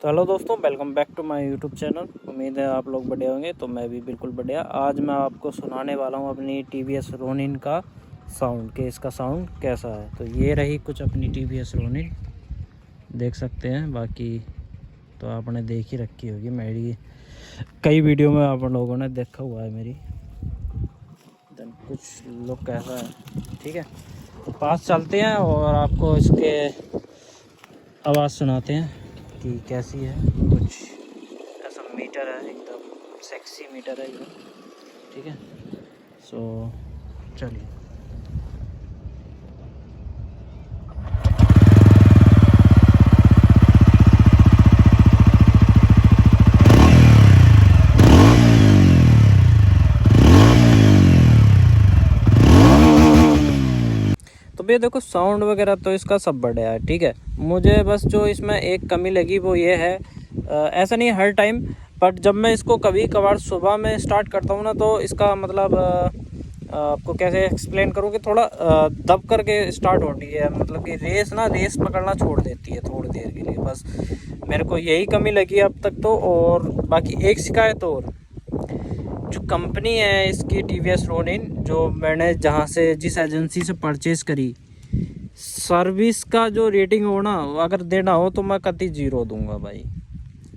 तो हेलो दोस्तों, welcome back to my YouTube channel. उम्मीद है आप लोग बढ़िया होंगे। तो मैं भी बिल्कुल बढ़िया। आज मैं आपको सुनाने वाला हूँ अपनी टीवीएस रोनिन का साउंड, कि इसका साउंड कैसा है। तो ये रही कुछ अपनी टीवीएस रोनिन, देख सकते हैं। बाकी तो आपने देख ही रखी होगी, मेरी कई वीडियो में आप लोगों ने देखा हुआ है मेरी। देन कुछ लोग कैसा है, ठीक है। तो पास चलते हैं और आपको इसके आवाज़ सुनाते हैं कि कैसी है। कुछ ऐसा मीटर है, एकदम सेक्सी मीटर है ये, ठीक है। सो चलिए। तो भैया देखो, साउंड वगैरह तो इसका सब बढ़िया है, ठीक है। मुझे बस जो इसमें एक कमी लगी वो ये है, ऐसा नहीं है हर टाइम, बट जब मैं इसको कभी कभार सुबह में स्टार्ट करता हूँ ना, तो इसका मतलब आपको कैसे एक्सप्लेन करूँ कि थोड़ा दब करके स्टार्ट होती है। मतलब कि रेस पकड़ना छोड़ देती है थोड़ी देर के लिए, बस मेरे को यही कमी लगी अब तक तो। और बाकी एक शिकायत और, जो कंपनी है इसकी टीवीएस रोनिन, जो मैंने जहाँ से जिस एजेंसी से परचेज़ करी, सर्विस का जो रेटिंग हो ना, अगर देना हो तो मैं कतई 0 दूंगा भाई,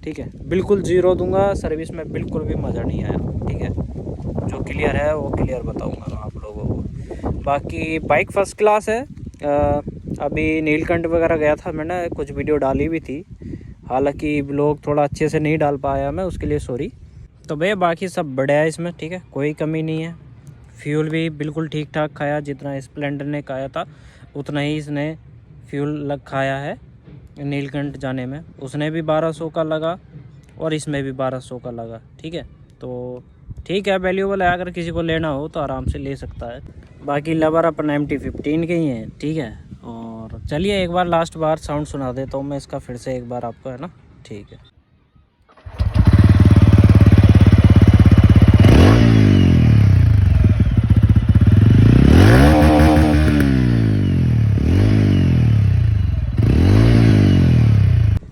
ठीक है। बिल्कुल 0 दूंगा। सर्विस में बिल्कुल भी मज़ा नहीं आया, ठीक है। जो क्लियर है वो क्लियर बताऊंगा मैं आप लोगों को। बाकी बाइक फर्स्ट क्लास है। अभी नीलकंठ वगैरह गया था, मैंने कुछ वीडियो डाली भी थी, हालांकि ब्लॉग थोड़ा अच्छे से नहीं डाल पाया मैं, उसके लिए सॉरी। तो भैया बाकी सब बढ़िया है इसमें, ठीक है, कोई कमी नहीं है। फ्यूल भी बिल्कुल ठीक ठाक खाया, जितना स्प्लेंडर ने खाया था उतना ही इसने फ्यूल लग खाया है। नीलकंठ जाने में उसने भी 1200 का लगा और इसमें भी 1200 का लगा, ठीक है। तो ठीक है, वैल्यूबल है, अगर किसी को लेना हो तो आराम से ले सकता है। बाकी लवर अपन MT-15 के ही हैं, ठीक है। और चलिए एक बार लास्ट बार साउंड सुना देता हूँ मैं इसका फिर से एक बार आपको, है ना, ठीक है।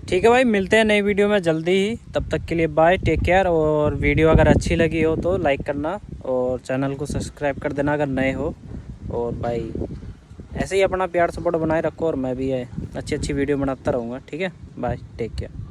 ठीक है भाई, मिलते हैं नई वीडियो में जल्दी ही। तब तक के लिए बाय, टेक केयर। और वीडियो अगर अच्छी लगी हो तो लाइक करना और चैनल को सब्सक्राइब कर देना अगर नए हो। और भाई ऐसे ही अपना प्यार सपोर्ट बनाए रखो, और मैं भी अच्छी अच्छी वीडियो बनाता रहूँगा, ठीक है। Bye, take care.